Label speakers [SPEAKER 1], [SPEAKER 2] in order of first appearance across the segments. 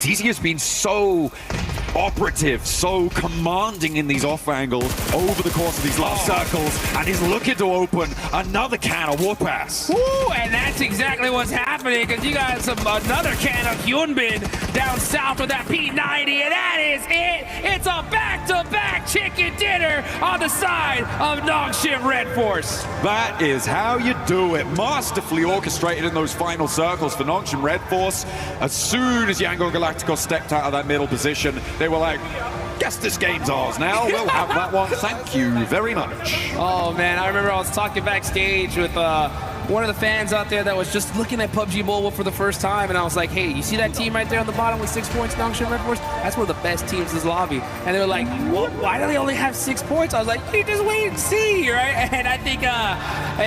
[SPEAKER 1] TC has been so operative, so commanding in these off angles over the course of these last circles, and he's looking to open another can of whoop ass.
[SPEAKER 2] Woo, and that's exactly what's happening, because you got another can of Hyunbin down south with that P90, and that is it. It's a back-to-back chicken dinner on the side of Nongshim Red Force.
[SPEAKER 1] That is how you do it. Masterfully orchestrated in those final circles for Nongshim Red Force. As soon as Yangon Galacticos stepped out of that middle position, they were like, guess this game's ours now. We'll have that one. Thank you very much.
[SPEAKER 2] Oh, man, I remember I was talking backstage with one of the fans out there that was just looking at PUBG Mobile for the first time, and I was like, hey, you see that team right there on the bottom with 6 points, Nongshim Red Force? That's one of the best teams in this lobby. And they were like, well, why do they only have 6 points? I was like, you just wait and see, right? And I think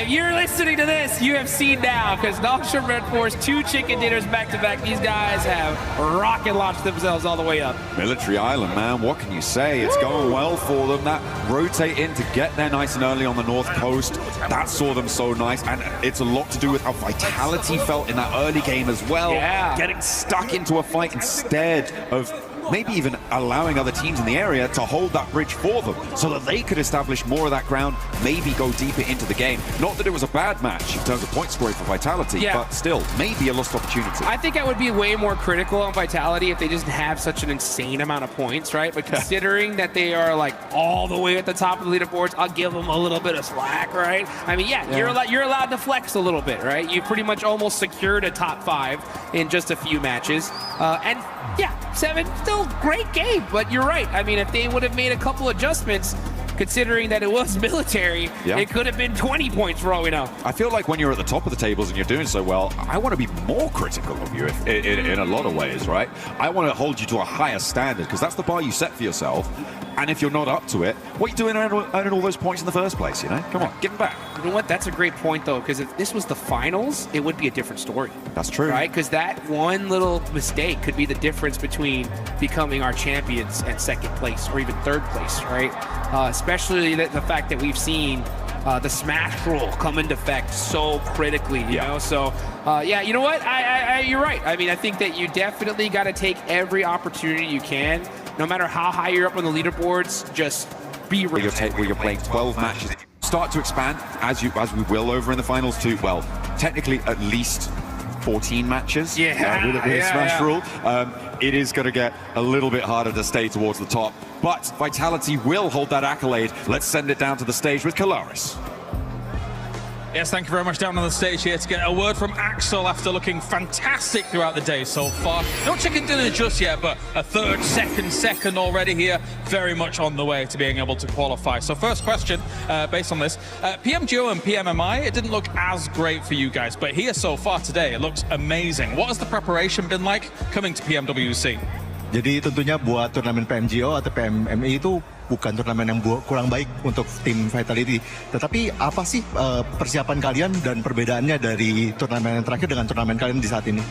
[SPEAKER 2] if you're listening to this, you have seen now, because Nongshim Red Force, 2 chicken dinners back-to-back. These guys have rocket launched themselves all the way up.
[SPEAKER 1] Military Island, man, what can you say? It's going well for them. That rotate in to get there nice and early on the north coast, that saw them so nice, and it's a lot to do with how Vitality felt in that early game as well.
[SPEAKER 2] Yeah.
[SPEAKER 1] Getting stuck into a fight instead of maybe even allowing other teams in the area to hold that bridge for them so that they could establish more of that ground, maybe go deeper into the game. Not that it was a bad match in terms of point scoring for Vitality, but still, maybe a lost opportunity.
[SPEAKER 2] I think I would be way more critical on Vitality if they just have such an insane amount of points, right? But considering that they are like all the way at the top of the leaderboards, I'll give them a little bit of slack, right? I mean, you're allowed to flex a little bit, right? You pretty much almost secured a top 5 in just a few matches. And yeah, 7, still great game, but you're right. I mean, if they would have made a couple adjustments, considering that it was military, it could have been 20 points for all we know.
[SPEAKER 1] I feel like when you're at the top of the tables and you're doing so well, I want to be more critical of you in a lot of ways, right? I want to hold you to a higher standard, because that's the bar you set for yourself. And if you're not up to it, what are you doing earning all those points in the first place, you know? Come on, give them back.
[SPEAKER 2] You know what? That's a great point, though, because if this was the finals, it would be a different story.
[SPEAKER 1] That's true.
[SPEAKER 2] Right? Because that one little mistake could be the difference between becoming our champions and second place, or even third place, right? Especially the fact that we've seen the smash rule come into effect so critically, you know? So, yeah, you know what? You're right. I mean, I think that you definitely got to take every opportunity you can, no matter how high you're up on the leaderboards, just be ready.
[SPEAKER 1] Where you're playing 12 matches. Start to expand, as we will over in the finals too. Well, technically at least 14 matches with the Smash rule. It is going to get a little bit harder to stay towards the top, but Vitality will hold that accolade. Let's send it down to the stage with Kalaris.
[SPEAKER 3] Yes, thank you very much. Down on the stage here to get a word from Axel after looking fantastic throughout the day so far. No chicken dinner just yet, but a third, second already here. Very much on the way to being able to qualify. So first question, based on this, PMGO and PMMI, it didn't look as great for you guys, but here so far today, it looks amazing. What has the preparation been like coming to PMWC?
[SPEAKER 4] Jadi tentunya buat turnamen PMGO atau PMMI itu bukan turnamen yang kurang baik untuk tim Vitality. Tetapi apa sih persiapan kalian dan perbedaannya dari turnamen yang terakhir dengan turnamen kalian di saat ini?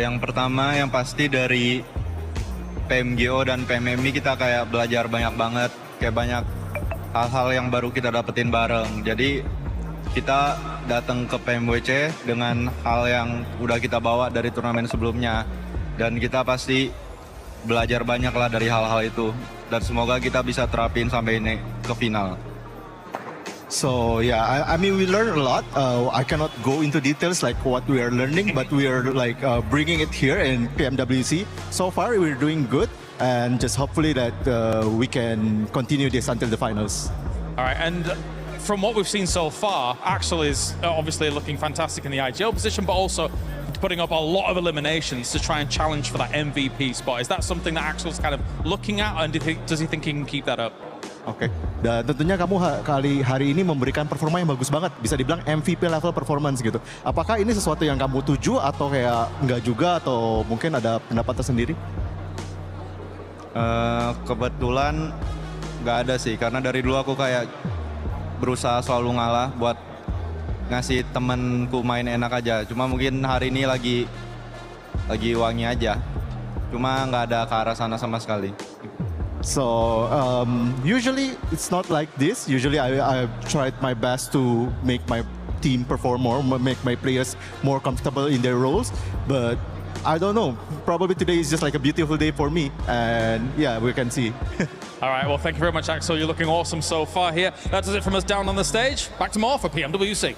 [SPEAKER 5] Yang pertama, yang pasti dari PMGO dan PMMI kita kayak belajar banyak banget. Kayak banyak hal-hal yang baru kita dapetin bareng. Jadi kita datang ke PMWC dengan hal yang udah kita bawa dari turnamen sebelumnya. Dan kita pasti belajar banyak lah dari hal-hal itu. Dan semoga kita bisa terapin sampai ini ke final.
[SPEAKER 4] So yeah, I mean we learn a lot. I cannot go into details like what we are learning, but we are like bringing it here in PMWC. So far we're doing good, and just hopefully that we can continue this until the finals.
[SPEAKER 3] All right, and from what we've seen so far, Axel is obviously looking fantastic in the IGL position, but also putting up a lot of eliminations to try and challenge for that MVP spot. Is that something that Axel's kind of looking at, and does he think he can keep that up?
[SPEAKER 4] Oke, dan tentunya kamu hari ini memberikan performa yang bagus banget, bisa dibilang MVP level performance gitu. Apakah ini sesuatu yang kamu tuju atau kayak enggak juga, atau mungkin ada pendapat tersendiri?
[SPEAKER 5] Kebetulan nggak ada sih, karena dari dulu aku kayak berusaha selalu ngalah buat ngasih temenku main enak aja. Cuma mungkin hari ini lagi wangi aja. Cuma nggak ada ke arah sana sama sekali.
[SPEAKER 4] So usually it's not like this. Usually I've tried my best to make my team perform more, make my players more comfortable in their roles. But I don't know. Probably today is just like a beautiful day for me. And yeah, we can see.
[SPEAKER 3] All right, well, thank you very much, Axel. You're looking awesome so far here. That does it from us down on the stage. Back to more for PMWC.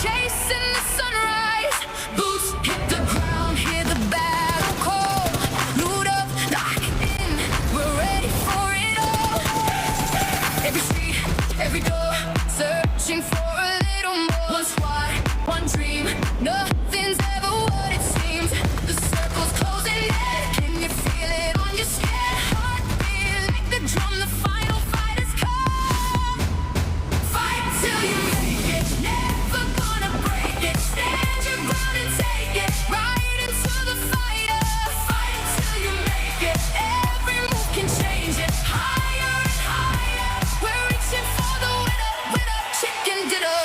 [SPEAKER 6] Chasing the sunrise, boots hit the ground, hear the battle call. Loot up, lock in, we're ready for it all. Every street, every door, searching for a little more. One squad, one dream, nothing's ever what it seems. The circle's closing in, can you feel it on your skin? Heartbeat like the drum, the final fight has come. Fight till you make it, never gonna break it. Stand your ground and take it, right into the fire. Fight till you make it, every move can change it. Higher and higher, we're reaching for the winner, winner, chicken dinner.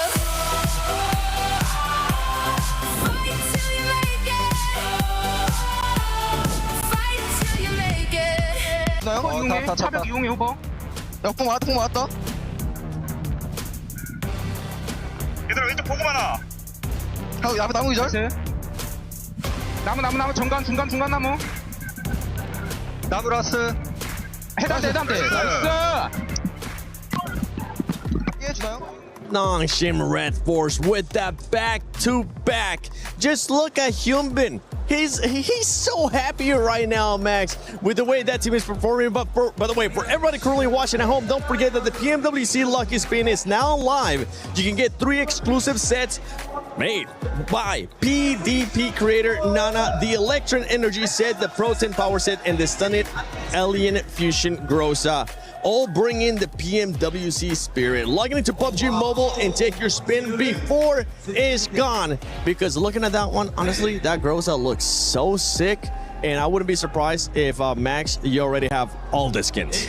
[SPEAKER 6] Fight till you make it, fight till you make it.
[SPEAKER 7] 이용해. 차벽 이용해, 오버.
[SPEAKER 8] 공 왔다.
[SPEAKER 7] 얘들아, 왼쪽 보고 많아.
[SPEAKER 8] 나무 기절.
[SPEAKER 7] 나무. 중간 나무.
[SPEAKER 8] 나무 라스.
[SPEAKER 7] 해당대. 나이스.
[SPEAKER 8] 피해주나요?
[SPEAKER 9] Nongshim Red Force with that back-to-back. Just look at Hyunbin. He's so happy right now, Max, with the way that team is performing. But by the way, for everybody currently watching at home, don't forget that the PMWC Lucky Spin is now live. You can get 3 exclusive sets made by PDP creator Nana, the Electron Energy set, the Protein Power set, and the Stunned Alien Fusion Grossa. All bring in the PMWC spirit. Log into PUBG Mobile and take your spin before it's gone. Because looking at that one, honestly, that Grossa looks so sick. And I wouldn't be surprised if, Max, you already have all the skins.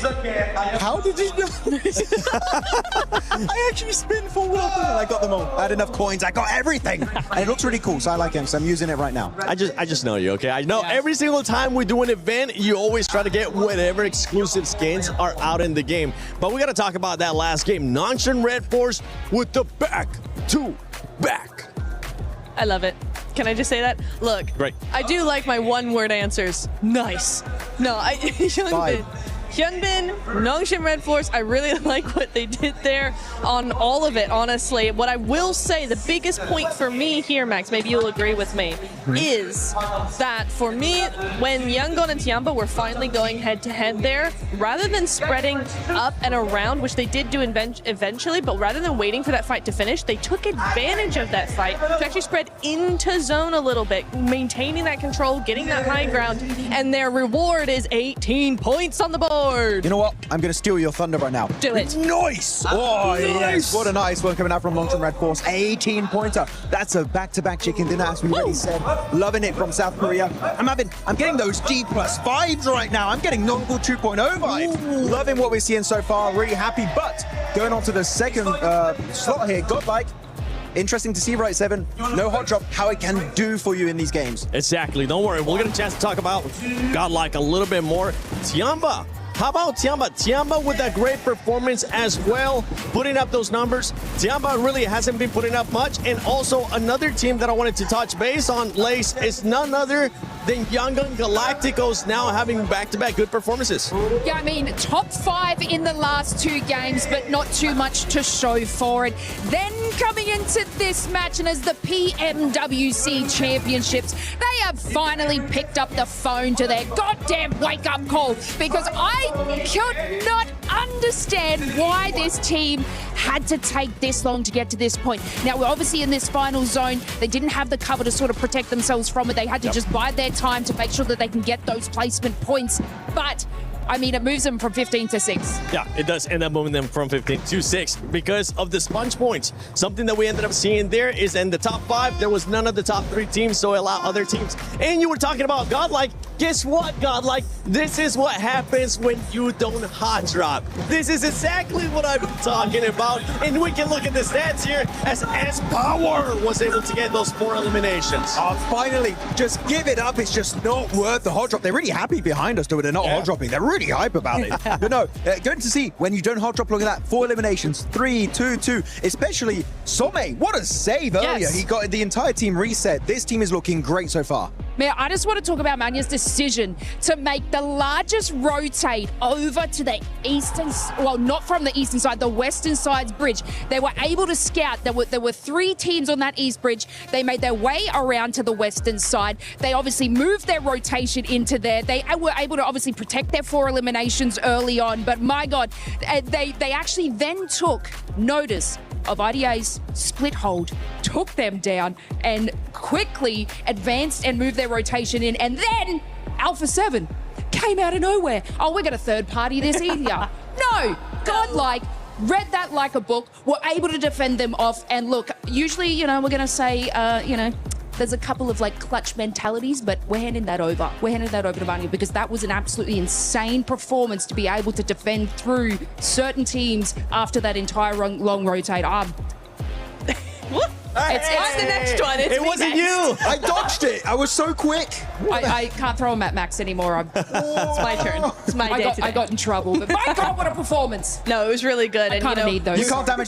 [SPEAKER 10] How did you know this? I actually spin full weapon and I got them all. I had enough coins, I got everything. And it looks really cool, so I like him, so I'm using it right now.
[SPEAKER 9] I just know you, okay? I know every single time we do an event, you always try to get whatever exclusive skins are out in the game. But we gotta talk about that last game. Nongshim Red Force with the back-to-back.
[SPEAKER 11] I love it. Can I just say that? Look,
[SPEAKER 9] Great.
[SPEAKER 11] I do like my one-word answers. Nice. No, Hyunbin, Nongshim Red Force, I really like what they did there on all of it, honestly. What I will say, the biggest point for me here, Max, maybe you'll agree with me, is that for me, when Yangon and Tiamba were finally going head-to-head there, rather than spreading up and around, which they did do eventually, but rather than waiting for that fight to finish, they took advantage of that fight to actually spread into zone a little bit, maintaining that control, getting that high ground, and their reward is 18 points on the board.
[SPEAKER 10] You know what? I'm going to steal your thunder right now.
[SPEAKER 11] Do it.
[SPEAKER 10] Nice! Oh, yes. What a nice one coming out from Nongshim Red Force. 18-pointer. That's a back-to-back chicken dinner, as we already said. Loving it from South Korea. I'm getting those D+ vibes right now. I'm getting Nongul 2.0 vibes. Loving what we're seeing so far. Really happy. But going on to the second slot here, Godlike. Interesting to see, right, Seven? No hot drop, how it can do for you in these games.
[SPEAKER 9] Exactly. Don't worry. We'll get a chance to talk about Godlike a little bit more. Tiamba. How about Tiamba? Tiamba with that great performance as well, putting up those numbers. Tiamba really hasn't been putting up much. And also another team that I wanted to touch base on, Lace, is none other than Yangon Galacticos now having back-to-back good performances.
[SPEAKER 12] Yeah, I mean, top 5 in the last 2 games, but not too much to show for it. Then coming into this match, and as the PMWC Championships, they have finally picked up the phone to their goddamn wake-up call, because I could not understand why this team had to take this long to get to this point. Now, we're obviously in this final zone. They didn't have the cover to sort of protect themselves from it. They had to just bide their time to make sure that they can get those placement points. But I mean, it moves them from 15 to 6.
[SPEAKER 9] Yeah, it does end up moving them from 15 to 6 because of the sponge points. Something that we ended up seeing there is in the top 5, there was none of the top 3 teams, so allow other teams. And you were talking about Godlike. Guess what, Godlike? This is what happens when you don't hot drop. This is exactly what I've been talking about. And we can look at the stats here as S-Power was able to get those 4 eliminations.
[SPEAKER 10] Oh, finally, just give it up. It's just not worth the hot drop. They're really happy behind us, though. They're not hot dropping. They're really hype about it. But no, good to see when you don't hot drop. Look at that. 4 eliminations, 3, 2, 2. Especially Some. What a save earlier.
[SPEAKER 11] Yes.
[SPEAKER 10] He got the entire team reset. This team is looking great so far.
[SPEAKER 12] Man, I just want to talk about Manya's decision to make the largest rotate over to the eastern, well, not from the eastern side, the western side's bridge. They were able to scout. There were 3 teams on that east bridge. They made their way around to the western side. They obviously moved their rotation into there. They were able to obviously protect their 4 eliminations early on, but my God, they actually then took notice of IDA's split hold, took them down, and quickly advanced and moved their rotation in. And then Alpha 7 came out of nowhere. Oh, we're going to third party this easier. No, Godlike read that like a book, were able to defend them off. And look, usually, you know, we're going to say, you know, there's a couple of like clutch mentalities, but we're handing that over. We're handing that over to Manya because that was an absolutely insane performance to be able to defend through certain teams after that entire long rotate.
[SPEAKER 11] It's the next one. It's
[SPEAKER 9] It
[SPEAKER 11] me
[SPEAKER 9] wasn't
[SPEAKER 11] next.
[SPEAKER 9] you.
[SPEAKER 10] I dodged it. I was so quick.
[SPEAKER 12] I can't throw him at Max anymore.
[SPEAKER 11] It's my turn. It's my day today.
[SPEAKER 12] I got in trouble, but my God, what a performance!
[SPEAKER 11] No, it was really good.
[SPEAKER 12] I
[SPEAKER 11] And
[SPEAKER 12] kind of
[SPEAKER 11] you know,
[SPEAKER 12] need those.
[SPEAKER 10] You can't damage